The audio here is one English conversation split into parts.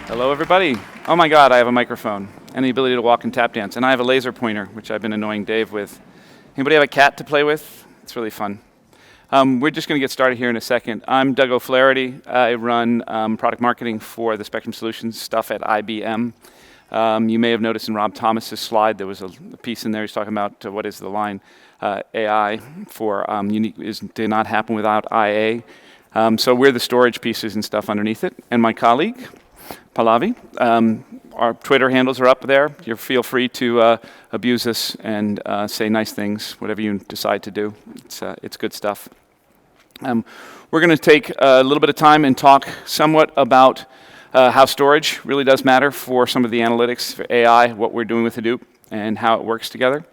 Hello, everybody. Oh my God, I have a microphone and the ability to walk and tap dance, and I have a laser pointer, which I've been annoying Dave with. Anybody have a cat to play with? It's really fun. We're just going to get started here in a second. I'm Doug O'Flaherty. I run product marketing for the Spectrum Solutions stuff at IBM. You may have noticed in Rob Thomas's slide there was a piece in there. He's talking about what is the line AI for unique did not happen without IA. So we're the storage pieces and stuff underneath it. And my colleague, Pallavi, our Twitter handles are up there. You feel free to abuse us and say nice things, whatever you decide to do. It's good stuff. We're going to take a little bit of time and talk somewhat about how storage really does matter for some of the analytics for AI, what we're doing with Hadoop, and how it works together.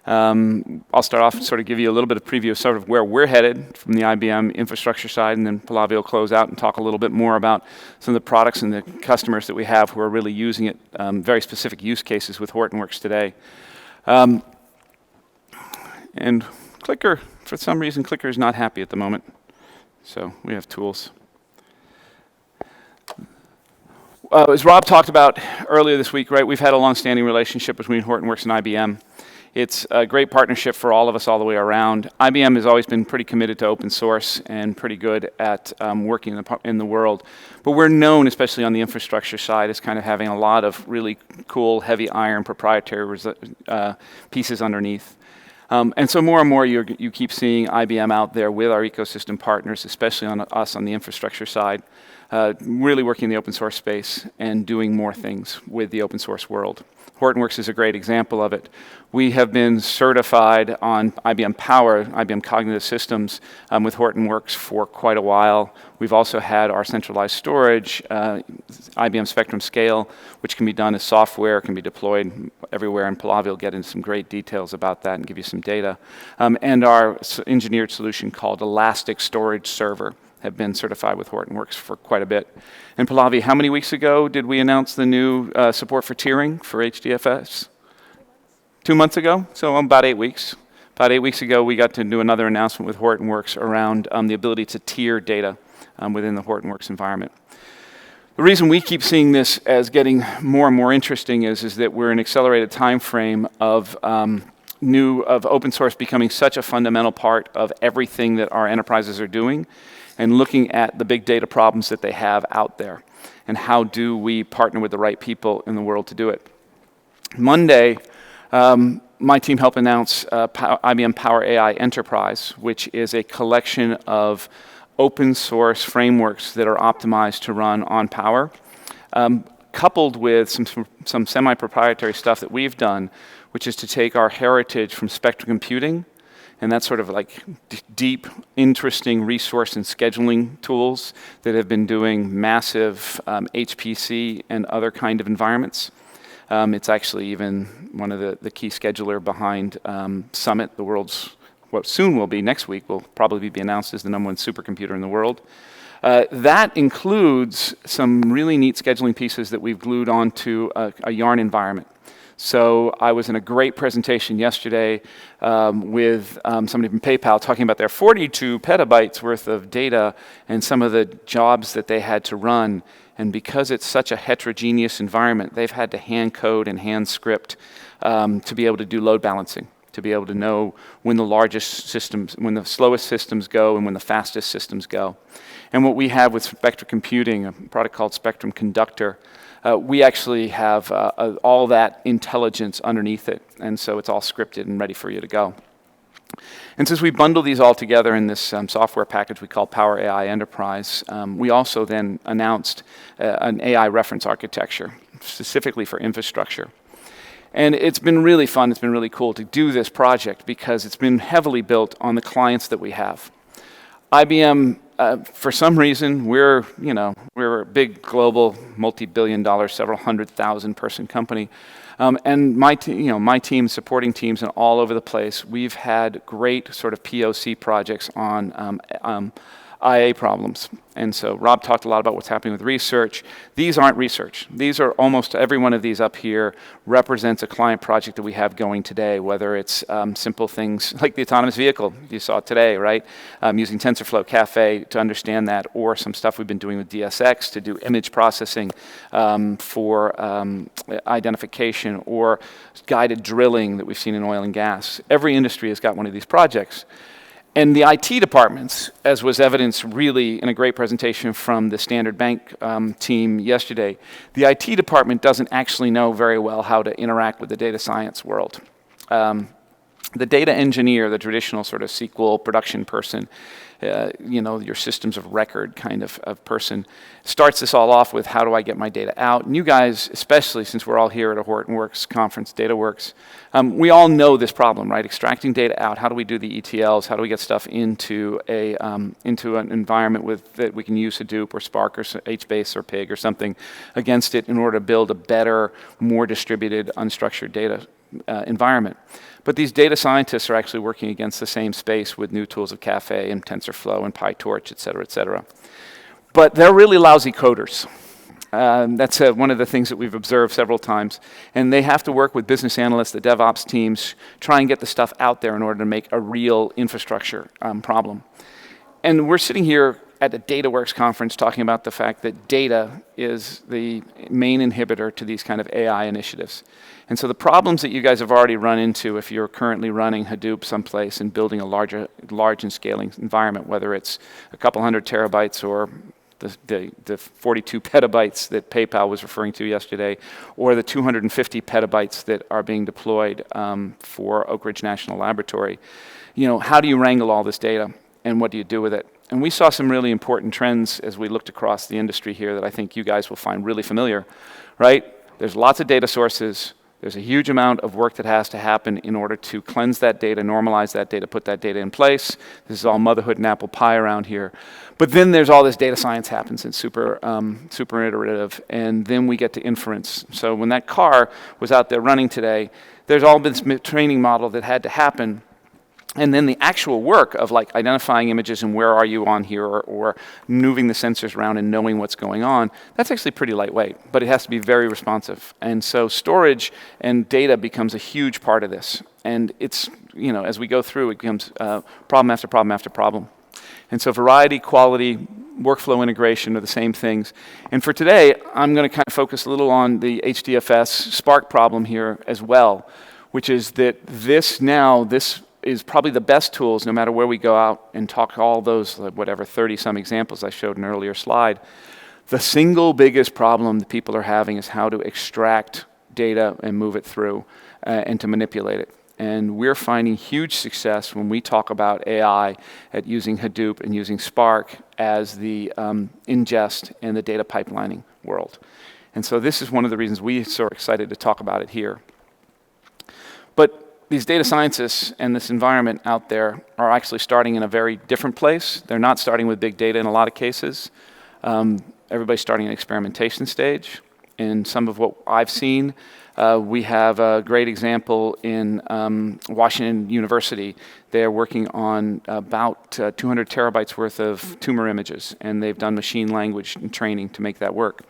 I'll start off and sort of give you a little bit of preview of sort of where we're headed from the IBM infrastructure side, and then Pallavi will close out and talk a little bit more about some of the products and the customers that we have who are really using it, very specific use cases with Hortonworks today. And Clicker, for some reason, Clicker is not happy at the moment, so we have tools. As Rob talked about earlier this week, right, we've had a long-standing relationship between Hortonworks and IBM. It's a great partnership for all of us all the way around. IBM has always been pretty committed to open source and pretty good at working in the world. But we're known, especially on the infrastructure side, as kind of having a lot of really cool, heavy iron proprietary pieces underneath. And so more and more you keep seeing IBM out there with our ecosystem partners, especially on us on the infrastructure side, really working in the open source space and doing more things with the open source world. Hortonworks is a great example of it. We have been certified on IBM Power, IBM Cognitive Systems, with Hortonworks for quite a while. We've also had our centralized storage, IBM Spectrum Scale, which can be done as software, can be deployed everywhere, and Pallavi will get into some great details about that and give you some data. And our engineered solution called Elastic Storage Server have been certified with Hortonworks for quite a bit. And Pallavi, how many weeks ago did we announce the new support for tiering for HDFS? 2 months ago, so about 8 weeks. About 8 weeks ago, we got to do another announcement with Hortonworks around the ability to tier data within the Hortonworks environment. The reason we keep seeing this as getting more and more interesting is that we're in an accelerated time frame of open source becoming such a fundamental part of everything that our enterprises are doing, and looking at the big data problems that they have out there, and how do we partner with the right people in the world to do it. Monday, my team helped announce IBM Power AI Enterprise, which is a collection of open source frameworks that are optimized to run on Power, coupled with some semi-proprietary stuff that we've done, which is to take our heritage from spectrum computing, and that's sort of like deep, interesting resource and scheduling tools that have been doing massive HPC and other kind of environments. It's actually even one of the key scheduler behind Summit, the world's, what soon will be, next week, will probably be announced as the #1 supercomputer in the world. That includes some really neat scheduling pieces that we've glued onto a Yarn environment. So I was in a great presentation yesterday with somebody from PayPal talking about their 42 petabytes worth of data and some of the jobs that they had to run. And because it's such a heterogeneous environment, they've had to hand code and hand script to be able to do load balancing, to be able to know when the largest systems, when the slowest systems go and when the fastest systems go. And what we have with Spectrum Computing, a product called Spectrum Conductor, we actually have all that intelligence underneath it, and so it's all scripted and ready for you to go. And since we bundle these all together in this software package we call Power AI Enterprise, we also then announced an AI reference architecture, specifically for infrastructure. And it's been really fun, it's been really cool to do this project because it's been heavily built on the clients that we have. IBM, for some reason, we're a big global, multi-billion-dollar, several 100,000-person company, and my team, supporting teams, and all over the place. We've had great sort of POC projects on IA problems. And so Rob talked a lot about what's happening with research. These aren't research. These are almost every one of these up here represents a client project that we have going today, whether it's simple things like the autonomous vehicle you saw today, right? Using Tensorflow, Caffe to understand that, or some stuff we've been doing with DSX to do image processing for identification, or guided drilling that we've seen in oil and gas. Every industry has got one of these projects. And the IT departments, as was evidenced really in a great presentation from the Standard Bank team yesterday, the IT department doesn't actually know very well how to interact with the data science world. The data engineer, the traditional sort of SQL production person, your systems of record kind of person, starts this all off with how do I get my data out? And you guys, especially since we're all here at a Hortonworks conference, DataWorks, we all know this problem, right? Extracting data out, how do we do the ETLs? How do we get stuff into an environment that we can use Hadoop or Spark or HBase or Pig or something against it in order to build a better, more distributed, unstructured data environment. But these data scientists are actually working against the same space with new tools of Caffe and TensorFlow and PyTorch, et cetera, et cetera. But they're really lousy coders. That's one of the things that we've observed several times. And they have to work with business analysts, the DevOps teams, try and get the stuff out there in order to make a real infrastructure problem. And we're sitting here at the DataWorks conference talking about the fact that data is the main inhibitor to these kind of AI initiatives. And so the problems that you guys have already run into if you're currently running Hadoop someplace and building a large and scaling environment, whether it's a couple hundred terabytes or the 42 petabytes that PayPal was referring to yesterday, or the 250 petabytes that are being deployed for Oak Ridge National Laboratory, how do you wrangle all this data and what do you do with it? And we saw some really important trends as we looked across the industry here that I think you guys will find really familiar, right? There's lots of data sources. There's a huge amount of work that has to happen in order to cleanse that data, normalize that data, put that data in place. This is all motherhood and apple pie around here. But then there's all this data science happens and super iterative, and then we get to inference. So when that car was out there running today, there's all this training model that had to happen. And then the actual work of like identifying images and where are you on here, or moving the sensors around and knowing what's going on, that's actually pretty lightweight, but it has to be very responsive. And so storage and data becomes a huge part of this. And it's, as we go through, it becomes problem after problem after problem. And so variety, quality, workflow integration are the same things. And for today, I'm going to kind of focus a little on the HDFS Spark problem here as well, which is that this is probably the best tools, no matter where we go out and talk all those, 30-some examples I showed in an earlier slide. The single biggest problem that people are having is how to extract data and move it through and to manipulate it. And we're finding huge success when we talk about AI at using Hadoop and using Spark as the ingest and the data pipelining world. And so this is one of the reasons we're so excited to talk about it here. But these data scientists and this environment out there are actually starting in a very different place. They're not starting with big data in a lot of cases. Everybody's starting at experimentation stage. In some of what I've seen, we have a great example in Washington University. They're working on about 200 terabytes worth of tumor images, and they've done machine language and training to make that work.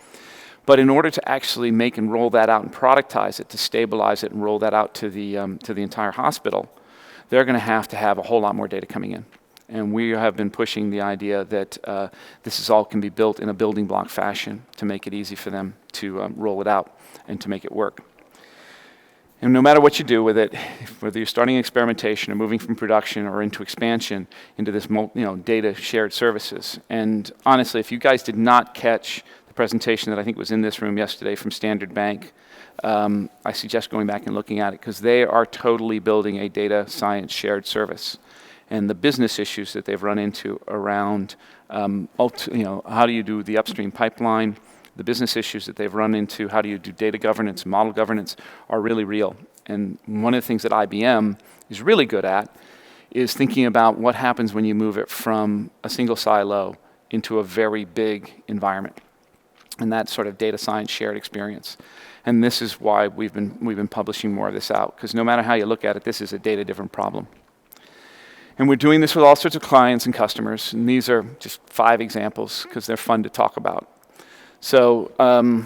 But in order to actually make and roll that out and productize it, to stabilize it and roll that out to the entire hospital, they're going to have a whole lot more data coming in. And we have been pushing the idea that this all can be built in a building block fashion to make it easy for them to roll it out and to make it work. And no matter what you do with it, whether you're starting experimentation or moving from production or into expansion into this data shared services. And honestly, if you guys did not catch presentation that I think was in this room yesterday from Standard Bank, I suggest going back and looking at it, because they are totally building a data science shared service. And the business issues that they've run into around how do you do the upstream pipeline, the business issues that they've run into, how do you do data governance, model governance, are really real. And one of the things that IBM is really good at is thinking about what happens when you move it from a single silo into a very big environment. And that sort of data science shared experience. And this is why we've been publishing more of this out, because no matter how you look at it, this is a data-driven problem. And we're doing this with all sorts of clients and customers. And these are just 5 examples because they're fun to talk about. So a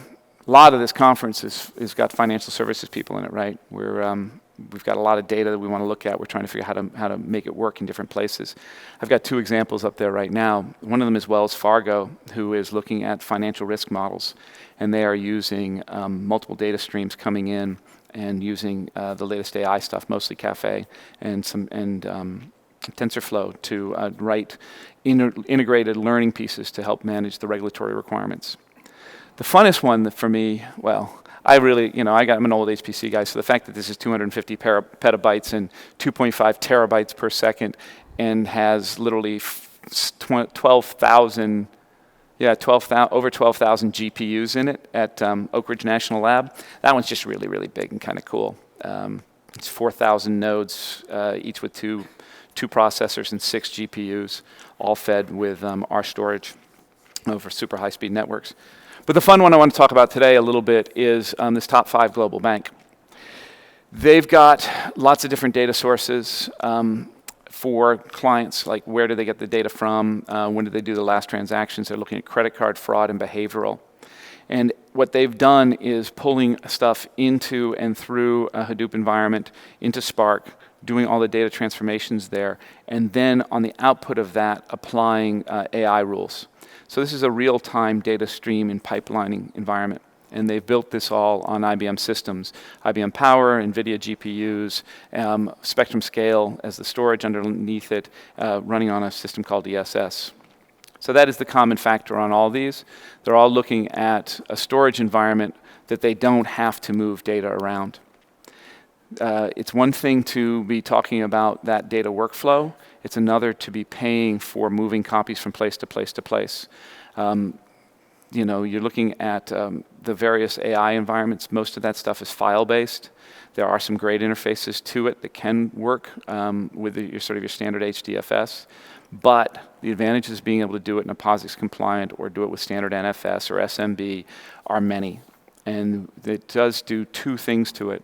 lot of this conference is got financial services people in it, right? We've got a lot of data that we want to look at. We're trying to figure out how to make it work in different places. I've got 2 examples up there right now. One of them is Wells Fargo, who is looking at financial risk models, and they are using multiple data streams coming in and using the latest AI stuff, mostly Caffe and Tensorflow to write integrated learning pieces to help manage the regulatory requirements. The funnest one for me, well, I'm an old HPC guy, so the fact that this is 250 petabytes and 2.5 terabytes per second and has literally 12,000 GPUs in it at Oak Ridge National Lab, that one's just really, really big and kind of cool. It's 4,000 nodes, each with two processors and 6 GPUs, all fed with our storage over super high-speed networks. But the fun one I want to talk about today a little bit is this top 5 global bank. They've got lots of different data sources for clients, like where do they get the data from, when did they do the last transactions. They're looking at credit card fraud and behavioral. And what they've done is pulling stuff into and through a Hadoop environment, into Spark, doing all the data transformations there, and then on the output of that, applying AI rules. So this is a real-time data stream and pipelining environment. And they've built this all on IBM systems. IBM Power, NVIDIA GPUs, Spectrum Scale as the storage underneath it, running on a system called ESS. So that is the common factor on all these. They're all looking at a storage environment that they don't have to move data around. It's one thing to be talking about that data workflow. It's another to be paying for moving copies from place to place to place. You're looking at the various AI environments. Most of that stuff is file-based. There are some great interfaces to it that can work with your standard HDFS. But the advantages of being able to do it in a POSIX compliant or do it with standard NFS or SMB are many. And it does do 2 things to it.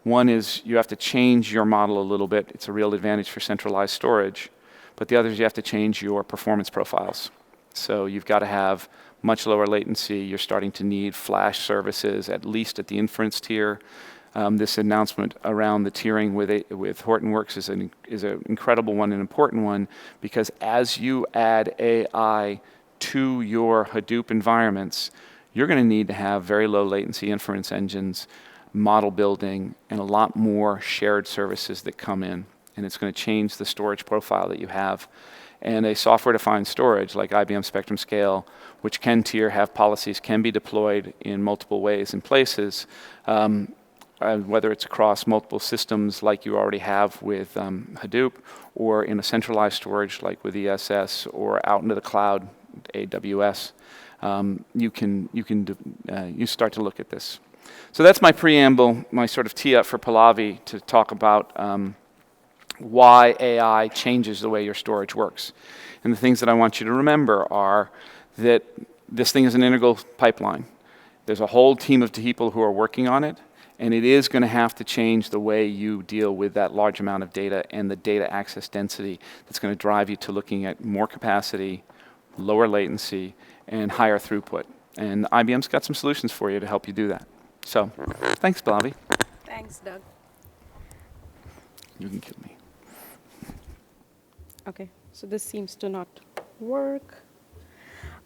One is you have to change your model a little bit. It's a real advantage for centralized storage. But the other is you have to change your performance profiles. So you've got to have much lower latency. You're starting to need flash services, at least at the inference tier. This announcement around the tiering with Hortonworks is an incredible one, an important one, because as you add AI to your Hadoop environments, you're going to need to have very low latency inference engines, model building, and a lot more shared services that come in. And it's going to change the storage profile that you have. And a software-defined storage like IBM Spectrum Scale, which can tier, have policies, can be deployed in multiple ways and places, whether it's across multiple systems like you already have with Hadoop, or in a centralized storage like with ESS, or out into the cloud, AWS. You start to look at this. So that's my preamble, my sort of tee up for Pallavi to talk about why AI changes the way your storage works. And the things that I want you to remember are that this thing is an integral pipeline. There's a whole team of people who are working on it, and it is going to have to change the way you deal with that large amount of data and the data access density that's going to drive you to looking at more capacity, lower latency, and higher throughput. And IBM's got some solutions for you to help you do that. So, thanks, Pallavi. Thanks, Doug. You can kill me. Okay, so this seems to not work.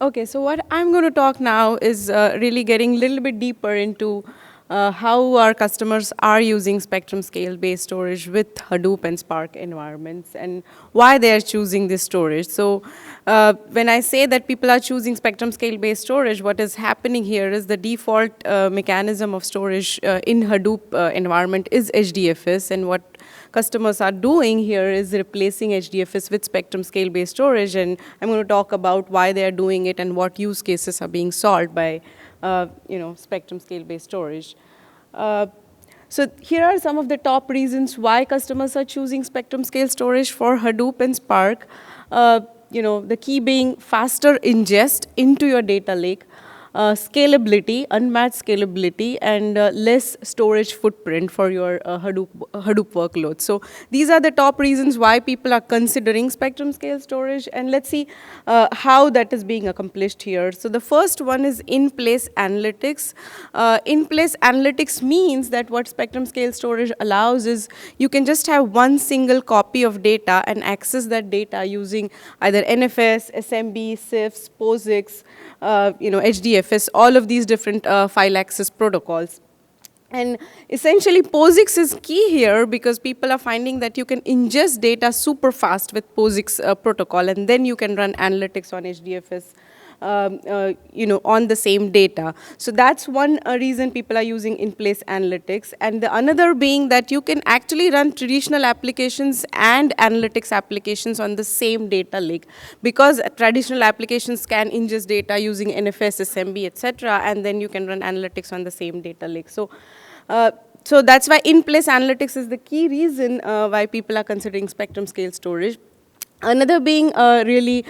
Okay, so what I'm going to talk now is really getting a little bit deeper into how our customers are using Spectrum Scale-based storage with Hadoop and Spark environments, and why they're choosing this storage. So when I say that people are choosing Spectrum Scale-based storage, what is happening here is the default mechanism of storage in Hadoop environment is HDFS, and what customers are doing here is replacing HDFS with Spectrum Scale-based storage, and I'm going to talk about why they are doing it and what use cases are being solved by Spectrum Scale-based storage. So here are some of the top reasons why customers are choosing Spectrum Scale storage for Hadoop and Spark. The key being faster ingest into your data lake. scalability, unmatched scalability, and less storage footprint for your Hadoop workload. So these are the top reasons why people are considering spectrum scale storage, and let's see how that is being accomplished here. So the first one is in-place analytics. In-place analytics means that what spectrum scale storage allows is you can just have one single copy of data and access that data using either NFS, SMB, CIFS, POSIX, HDFS, all of these different file access protocols. And essentially, POSIX is key here because people are finding that you can ingest data super fast with POSIX protocol, and then you can run analytics on HDFS, on the same data. So that's one reason people are using in-place analytics. And the another being that you can actually run traditional applications and analytics applications on the same data lake, because traditional applications can ingest data using NFS, SMB, etc., and then you can run analytics on the same data lake. So that's why in-place analytics is the key reason why people are considering spectrum scale storage. Another being really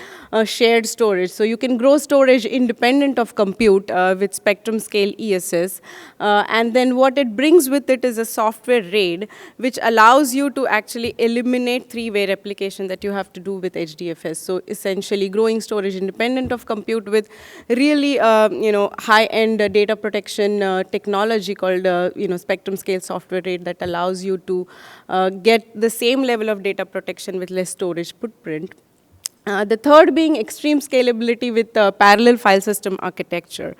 shared storage. So you can grow storage independent of compute with spectrum scale ESS. And then what it brings with it is a software RAID, which allows you to actually eliminate three-way replication that you have to do with HDFS. So essentially growing storage independent of compute with really high-end data protection technology called spectrum scale software RAID that allows you to get the same level of data protection with less storage footprint. The third being extreme scalability with parallel file system architecture.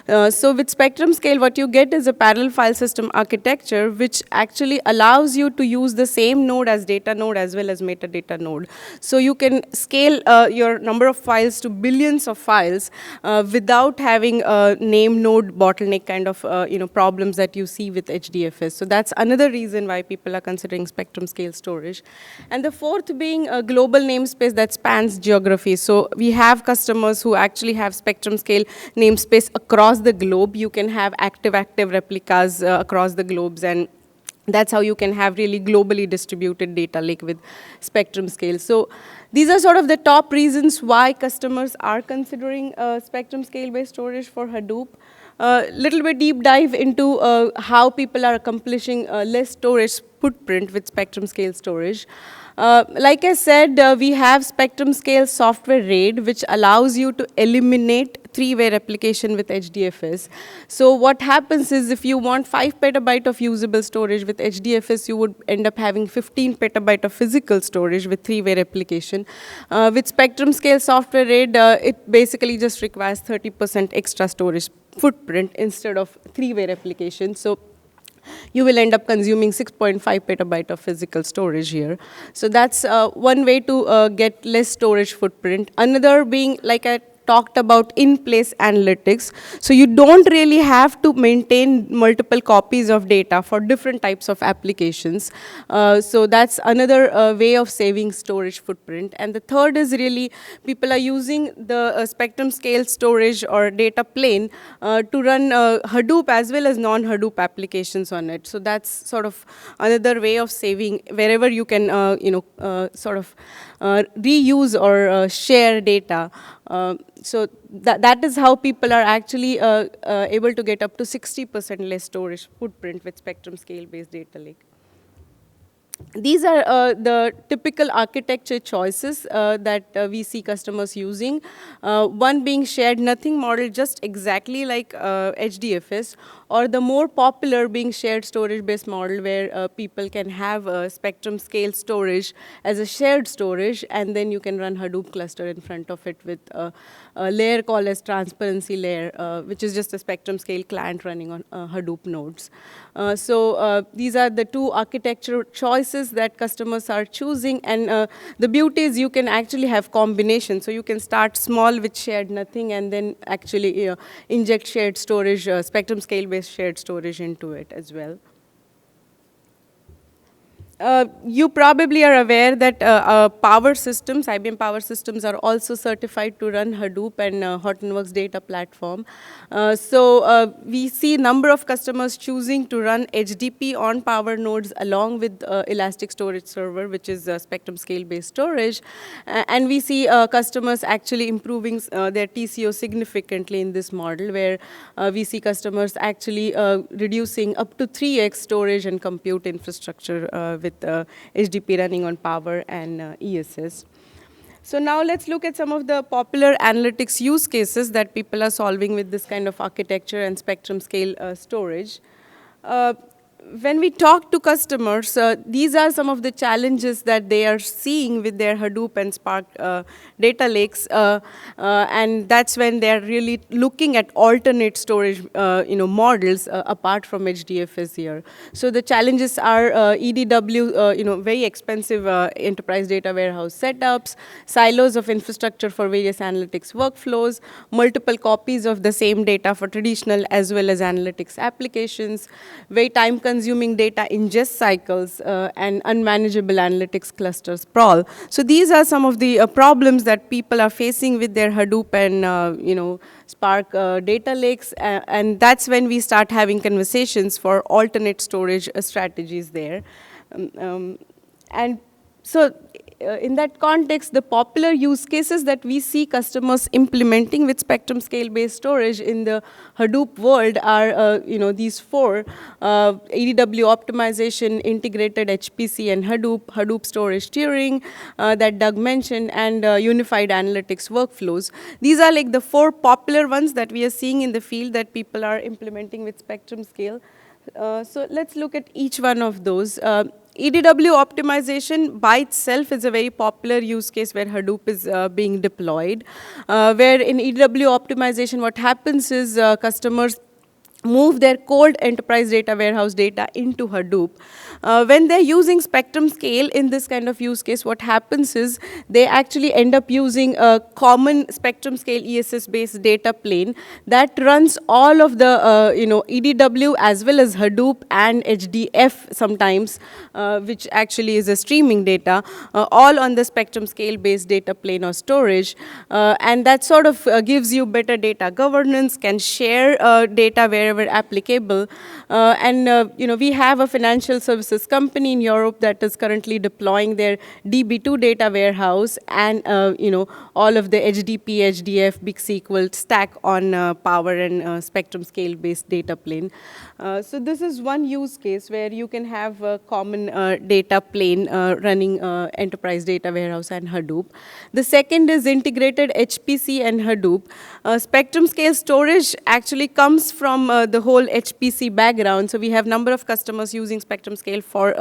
So with spectrum scale, what you get is a parallel file system architecture, which actually allows you to use the same node as data node as well as metadata node. So you can scale your number of files to billions of files without having a name node bottleneck kind of problems that you see with HDFS. So that's another reason why people are considering spectrum scale storage. And the fourth being a global namespace that spans geography. So we have customers who actually have spectrum scale namespace across the globe. You can have active replicas across the globes, and that's how you can have really globally distributed data lake with spectrum scale. So these are sort of the top reasons why customers are considering spectrum scale-based storage for Hadoop. Little bit deep dive into how people are accomplishing less storage footprint with spectrum scale storage. Like I said, we have spectrum scale software RAID, which allows you to eliminate three-way replication with HDFS. So what happens is if you want 5 petabyte of usable storage with HDFS, you would end up having 15 petabyte of physical storage with three-way replication. With spectrum scale software RAID, it basically just requires 30% extra storage footprint instead of three-way replication. So you will end up consuming 6.5 petabyte of physical storage here. So that's one way to get less storage footprint. Another being, like I talked about, in-place analytics. So you don't really have to maintain multiple copies of data for different types of applications. So that's another way of saving storage footprint. And the third is really people are using the spectrum scale storage or data plane to run Hadoop as well as non-Hadoop applications on it. So that's sort of another way of saving wherever you can, reuse or share data. So that is how people are actually able to get up to 60% less storage footprint with spectrum scale-based data lake. These are the typical architecture choices that we see customers using. One being shared nothing model, just exactly like HDFS, or the more popular being shared storage-based model where people can have spectrum scale storage as a shared storage, and then you can run Hadoop cluster in front of it with a layer called as transparency layer, which is just a spectrum scale client running on Hadoop nodes. So these are the two architecture choices that customers are choosing, and the beauty is you can actually have combinations. So you can start small with shared nothing and then actually inject shared storage, spectrum scale based shared storage into it as well. You probably are aware that power systems, IBM Power Systems, are also certified to run Hadoop and Hortonworks data platform. So we see a number of customers choosing to run HDP on Power nodes along with Elastic Storage Server, which is Spectrum scale-based storage. And we see customers actually improving their TCO significantly in this model, where we see customers actually reducing up to 3x storage and compute infrastructure with HDP running on Power and ESS. So now let's look at some of the popular analytics use cases that people are solving with this kind of architecture and spectrum scale storage. When we talk to customers, these are some of the challenges that they are seeing with their Hadoop and Spark data lakes, and that's when they're really looking at alternate storage models apart from HDFS here. So the challenges are EDW, very expensive enterprise data warehouse setups, silos of infrastructure for various analytics workflows, multiple copies of the same data for traditional as well as analytics applications, very time-consuming data ingest cycles, and unmanageable analytics cluster sprawl. So these are some of the problems that people are facing with their Hadoop and Spark data lakes, and that's when we start having conversations for alternate storage strategies there. And so in that context, the popular use cases that we see customers implementing with spectrum scale-based storage in the Hadoop world are, these four: EDW optimization, integrated HPC and Hadoop, Hadoop storage tiering that Doug mentioned, and unified analytics workflows. These are like the four popular ones that we are seeing in the field that people are implementing with spectrum scale. So let's look at each one of those. EDW optimization by itself is a very popular use case where Hadoop is being deployed. Where in EDW optimization, what happens is customers move their cold enterprise data warehouse data into Hadoop. When they're using spectrum scale in this kind of use case, what happens is they actually end up using a common spectrum scale ESS-based data plane that runs all of the EDW as well as Hadoop and HDF sometimes, which actually is a streaming data, all on the spectrum scale-based data plane or storage. And that sort of gives you better data governance, can share data wherever applicable. We have a financial services company in Europe that is currently deploying their DB2 data warehouse and all of the HDP, HDF, Big SQL stack on Power and spectrum scale-based data plane. So this is one use case where you can have a common data plane running enterprise data warehouse and Hadoop. The second is integrated HPC and Hadoop. Spectrum scale storage actually comes from the whole HPC background. So we have number of customers using spectrum scale for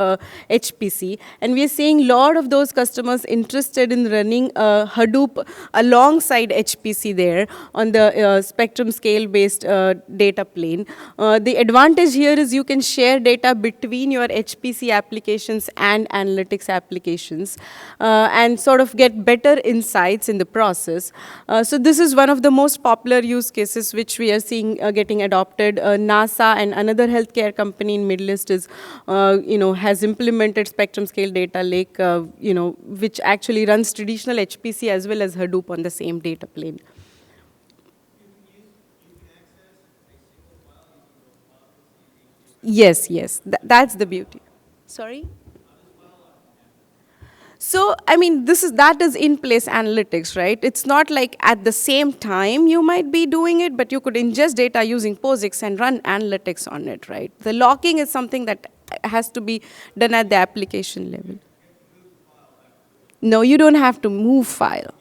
HPC. And we are seeing a lot of those customers interested in running Hadoop alongside HPC there on the spectrum scale-based data plane. The advantage here is you can share data between your HPC applications and analytics applications and sort of get better insights in the process. So this is one of the most popular use cases which we are seeing getting adopted. NASA and another healthcare company in Middle East is, has implemented spectrum scale data lake, which actually runs traditional HPC as well as Hadoop on the same data plane. Yes, that's the beauty. Sorry? So, I mean, that is in-place analytics, right? It's not like at the same time you might be doing it, but you could ingest data using POSIX and run analytics on it, right? The locking is something that has to be done at the application level. No, you don't have to move file.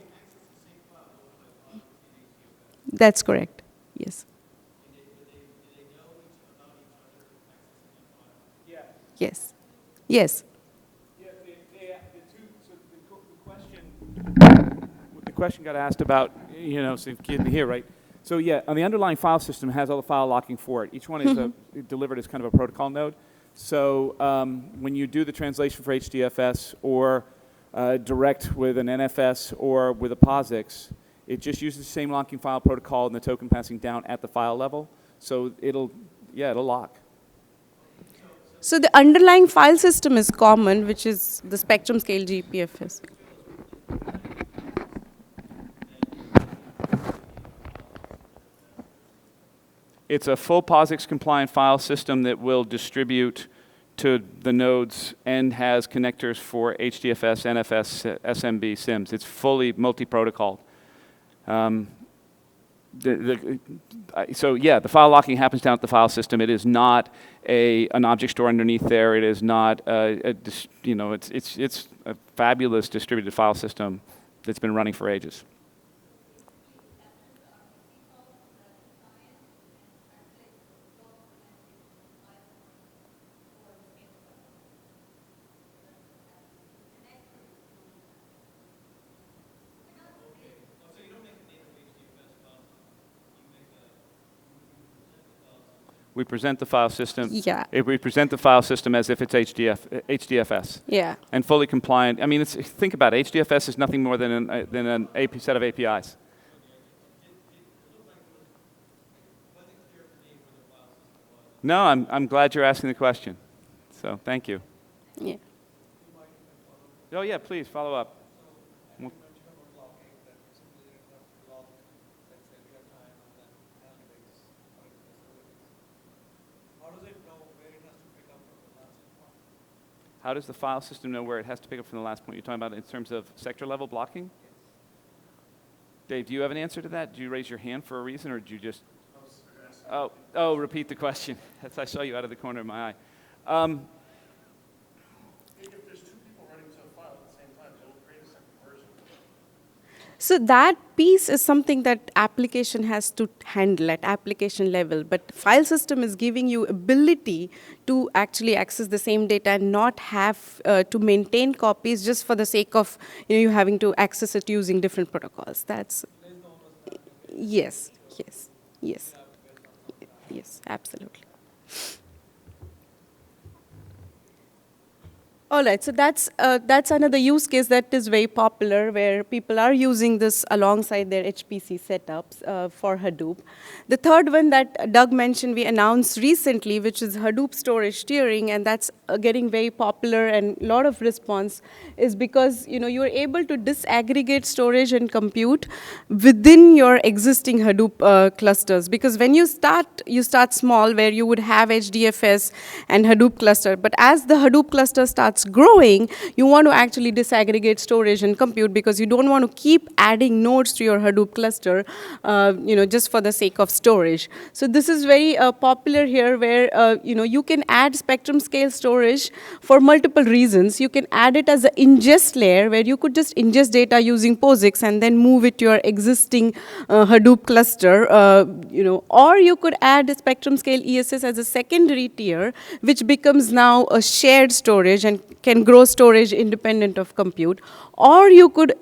That's correct, yes. Yes, yes. The question got asked about, so you can hear, right? So yeah, on the underlying file system has all the file locking for it. Each one is delivered as kind of a protocol node. So when you do the translation for HDFS or direct with an NFS or with a POSIX, it just uses the same locking file protocol and the token passing down at the file level. So it'll lock. So the underlying file system is common, which is the spectrum scale GPFS. It's a full POSIX compliant file system that will distribute to the nodes and has connectors for HDFS, NFS, SMB, SIMs. It's fully multi-protocol. So yeah, the file locking happens down at the file system. It is not an object store underneath there. It is not it's a fabulous distributed file system that's been running for ages. We present the file system. Yeah. We present the file system as if it's HDFS. Yeah. And fully compliant. I mean, think about it. HDFS is nothing more than an set of APIs. No, I'm glad you're asking the question. So thank you. Yeah. Oh yeah, please follow up. How does the file system know where it has to pick up from the last point? You're talking about in terms of sector level blocking? Dave, do you have an answer to that? Did you raise your hand for a reason, or did you just? Oh, repeat the question. I saw you out of the corner of my eye. If there's two people running to a file at the same time, it'll create a second version. So that piece is something that application has to handle at application level, but file system is giving you ability to actually access the same data and not have to maintain copies just for the sake of you having to access it using different protocols. That's yes, absolutely. All right, so that's another use case that is very popular where people are using this alongside their HPC setups for Hadoop. The third one that Doug mentioned we announced recently, which is Hadoop storage tiering, and that's getting very popular and a lot of response is because you're able to disaggregate storage and compute within your existing Hadoop clusters. Because when you start small where you would have HDFS and Hadoop cluster, but as the Hadoop cluster starts growing, you want to actually disaggregate storage and compute because you don't want to keep adding nodes to your Hadoop cluster, just for the sake of storage. So this is very popular here, where you can add spectrum scale storage for multiple reasons. You can add it as an ingest layer, where you could just ingest data using POSIX and then move it to your existing Hadoop cluster, or you could add a spectrum scale ESS as a secondary tier, which becomes now a shared storage and can grow storage independent of compute. Or you could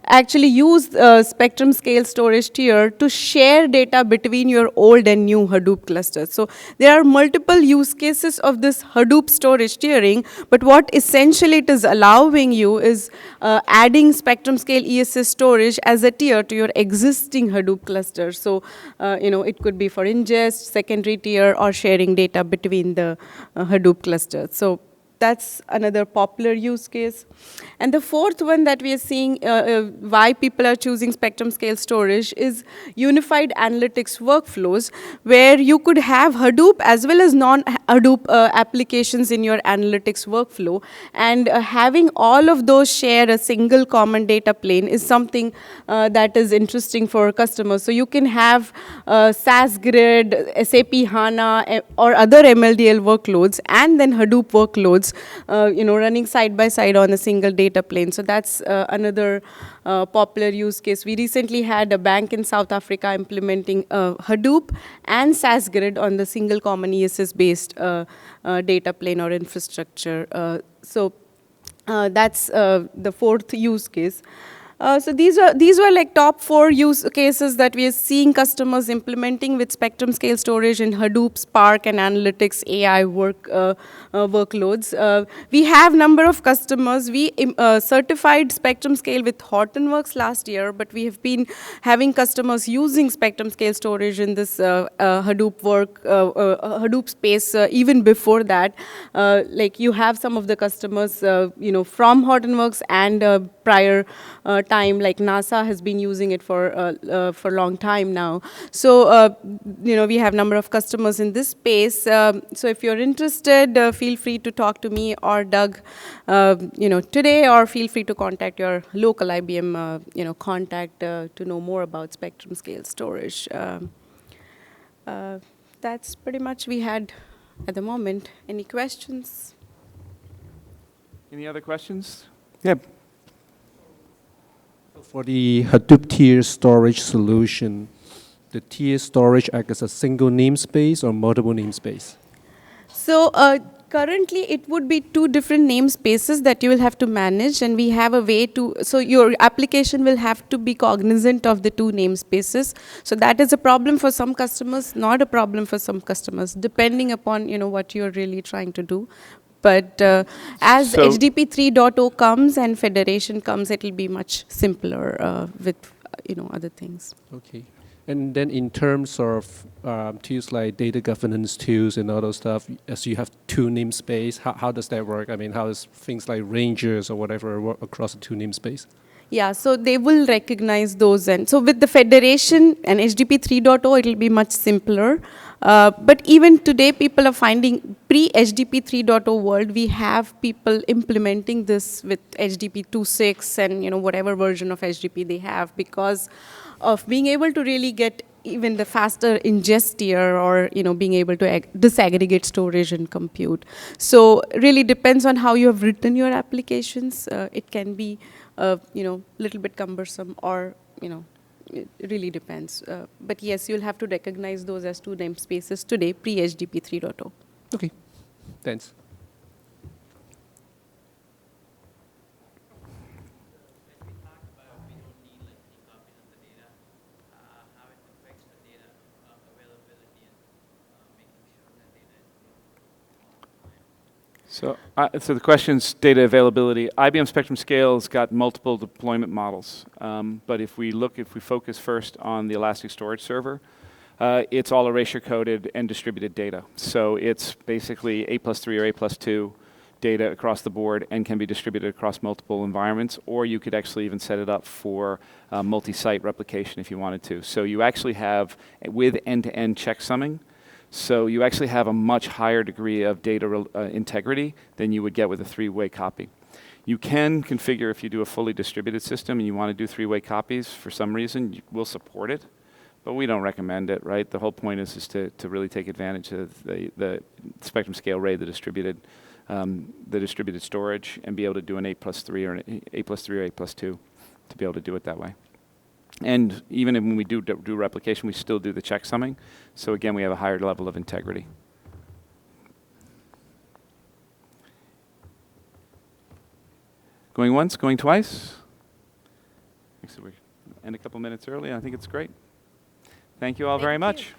actually use spectrum scale storage tier to share data between your old and new Hadoop clusters. So there are multiple use cases of this Hadoop storage tiering, but what essentially it is allowing you is adding spectrum scale ESS storage as a tier to your existing Hadoop cluster. So it could be for ingest, secondary tier, or sharing data between the Hadoop clusters. So that's another popular use case. And the fourth one that we are seeing why people are choosing spectrum scale storage is unified analytics workflows, where you could have Hadoop as well as non-Hadoop applications in your analytics workflow. And having all of those share a single common data plane is something that is interesting for customers. So you can have SAS Grid, SAP HANA, or other MLDL workloads, and then Hadoop workloads running side by side on a single data plane. So that's another popular use case. We recently had a bank in South Africa implementing Hadoop and SAS Grid on the single common ESS-based data plane or infrastructure. So that's the fourth use case. So these were like top 4 use cases that we are seeing customers implementing with Spectrum Scale Storage in Hadoop, Spark, and Analytics AI workloads. We have number of customers. We certified Spectrum Scale with Hortonworks last year, but we have been having customers using Spectrum Scale Storage in this Hadoop space even before that. Like you have some of the customers, from Hortonworks and prior time, like NASA has been using it for a long time now. So, we have number of customers in this space. So if you're interested, feel free to talk to me or Doug, today, or feel free to contact your local IBM, contact to know more about spectrum scale storage. That's pretty much we had at the moment. Any questions? Any other questions? Yeah. For the Hadoop tier storage solution, the tier storage acts as a single namespace or multiple namespace? So currently, it would be 2 different namespaces that you will have to manage, and we have a way to, so your application will have to be cognizant of the 2 namespaces. So that is a problem for some customers, not a problem for some customers, depending upon, what you're really trying to do. But as So- HDP 3.0 comes and Federation comes, it will be much simpler with, other things. Okay. And then in terms of tools like data governance tools and all those stuff, as you have 2 namespace, how does that work? I mean, how does things like rangers or whatever work across the 2 namespace? Yeah, so they will recognize those. And so with the Federation and HDP 3.0, it will be much simpler. But even today, people are finding pre-HDP 3.0 world, we have people implementing this with HDP 2.6 and whatever version of HDP they have, because of being able to really get even the faster ingest tier, or being able to disaggregate storage and compute. So really depends on how you have written your applications. It can be little bit cumbersome, or it really depends. But yes, you'll have to recognize those as 2 namespaces today, pre-HDP 3.0. Okay, thanks. So the question's data availability. IBM Spectrum Scale's got multiple deployment models, but if we focus first on the Elastic Storage Server, it's all erasure coded and distributed data. So it's basically A+3 or A+2 data across the board and can be distributed across multiple environments, or you could actually even set it up for multi-site replication if you wanted to. So you actually have, with end-to-end checksumming, so you actually have a much higher degree of data integrity than you would get with a 3-way copy. You can configure, if you do a fully distributed system and you want to do 3-way copies for some reason, we'll support it, but we don't recommend it, right? The whole point is to really take advantage of the Spectrum Scale RAID, the distributed storage, and be able to do an A+3 or an A+3 or A+2 to be able to do it that way. And even when we do replication, we still do the checksumming. So again, we have a higher level of integrity. Going once, going twice. So we end a couple minutes early. I think it's great. Thank you all very much.